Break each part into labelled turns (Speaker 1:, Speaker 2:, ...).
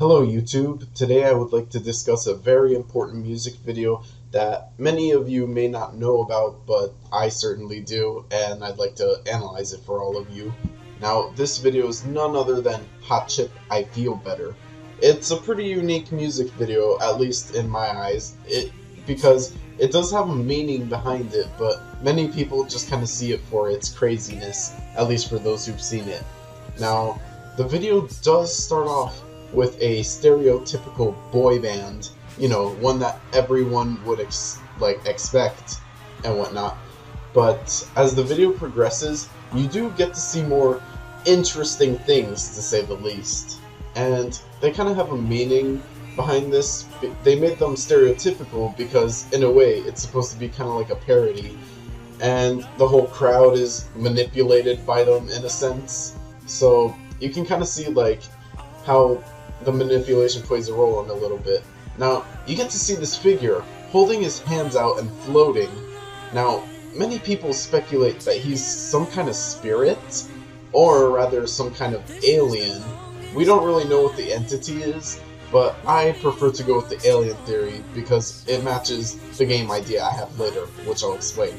Speaker 1: Hello YouTube. Today I would like to discuss a very important music video that many of you may not know about, but I certainly do, and I'd like to analyze it for all of you. Now, this video is none other than Hot Chip I Feel Better. It's a pretty unique music video, at least in my eyes, because it does have a meaning behind it, but many people just kind of see it for its craziness, at least for those who've seen it. Now, the video does start off with a stereotypical boy band, one that everyone would expect and whatnot. But as the video progresses, you do get to see more interesting things, to say the least. And they kind of have a meaning behind this. They made them stereotypical because, in a way, it's supposed to be kind of like a parody. And the whole crowd is manipulated by them, in a sense. So you can kind of see, how the manipulation plays a role in a little bit. Now, you get to see this figure holding his hands out and floating. Now, many people speculate that he's some kind of spirit, or rather some kind of alien. We don't really know what the entity is, but I prefer to go with the alien theory because it matches the game idea I have later, which I'll explain.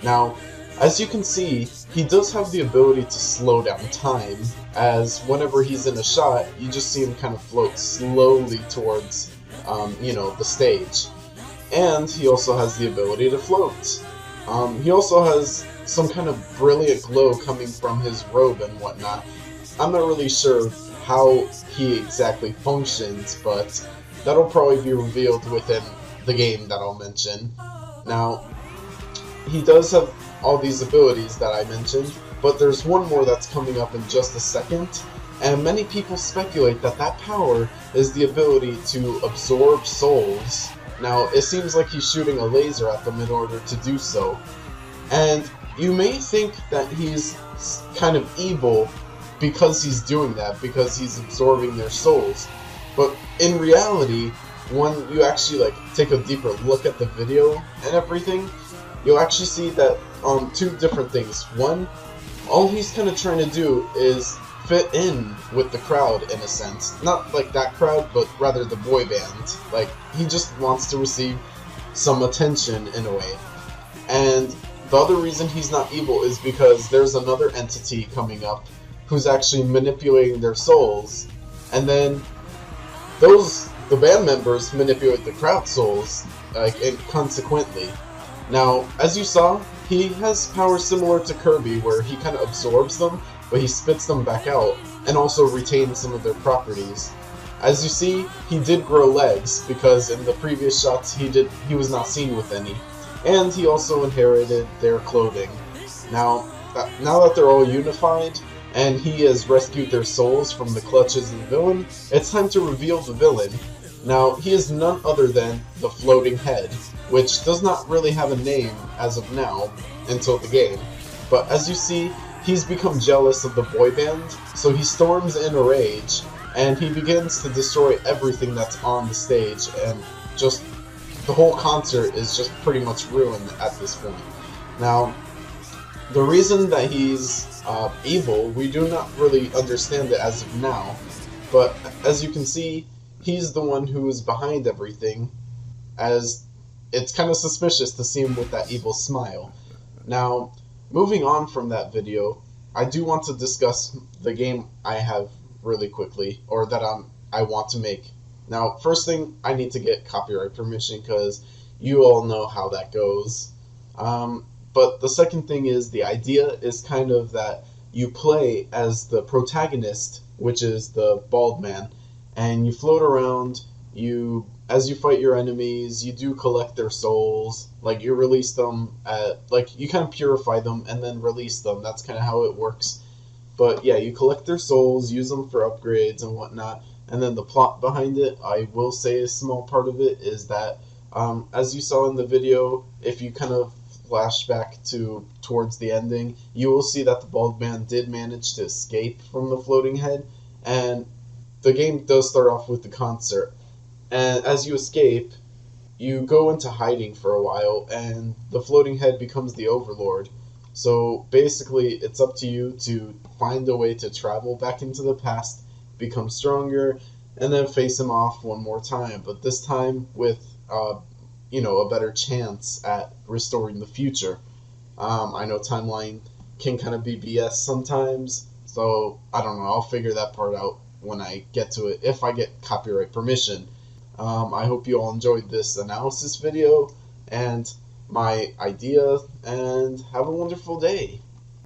Speaker 1: Now, as you can see, he does have the ability to slow down time, as whenever he's in a shot, you just see him kind of float slowly towards, the stage. And he also has the ability to float. He also has some kind of brilliant glow coming from his robe and whatnot. I'm not really sure how he exactly functions, but that'll probably be revealed within the game that I'll mention. Now, he does have all these abilities that I mentioned, but there's one more that's coming up in just a second, and many people speculate that that power is the ability to absorb souls. Now, it seems like he's shooting a laser at them in order to do so, and you may think that he's kind of evil because he's doing that, because he's absorbing their souls, but in reality, when you actually take a deeper look at the video and everything, you'll actually see that two different things. One, all he's kind of trying to do is fit in with the crowd in a sense. Not like that crowd, but rather the boy band. He just wants to receive some attention in a way. And the other reason he's not evil is because there's another entity coming up who's actually manipulating their souls. And then the band members manipulate the crowd souls, and consequently. Now, as you saw, he has powers similar to Kirby, where he kind of absorbs them, but he spits them back out, and also retains some of their properties. As you see, he did grow legs, because in the previous shots he was not seen with any. And he also inherited their clothing. Now that they're all unified, and he has rescued their souls from the clutches of the villain, it's time to reveal the villain. Now, he is none other than the Floating Head, which does not really have a name as of now, until the game. But as you see, he's become jealous of the boy band, so he storms in a rage, and he begins to destroy everything that's on the stage, and just the whole concert is just pretty much ruined at this point. Now, the reason that he's evil, we do not really understand it as of now, but as you can see, he's the one who is behind everything, as it's kind of suspicious to see him with that evil smile. Now, moving on from that video, I do want to discuss the game I have really quickly, or that I want to make. Now, first thing, I need to get copyright permission, because you all know how that goes. But the second thing is, the idea is kind of that you play as the protagonist, which is the bald man, and you float around. As you fight your enemies, you do collect their souls. You release them you kind of purify them and then release them. That's kind of how it works. But yeah, you collect their souls, use them for upgrades and whatnot. And then the plot behind it, I will say a small part of it is that, as you saw in the video, if you kind of flash back towards the ending, you will see that the bald man did manage to escape from the floating head, and the game does start off with the concert. And as you escape, you go into hiding for a while, and the floating head becomes the overlord. So basically, it's up to you to find a way to travel back into the past, become stronger, and then face him off one more time, but this time with a better chance at restoring the future. I know timeline can kind of be BS sometimes, so I don't know. I'll figure that part out when I get to it, if I get copyright permission. I hope you all enjoyed this analysis video and my idea, and have a wonderful day.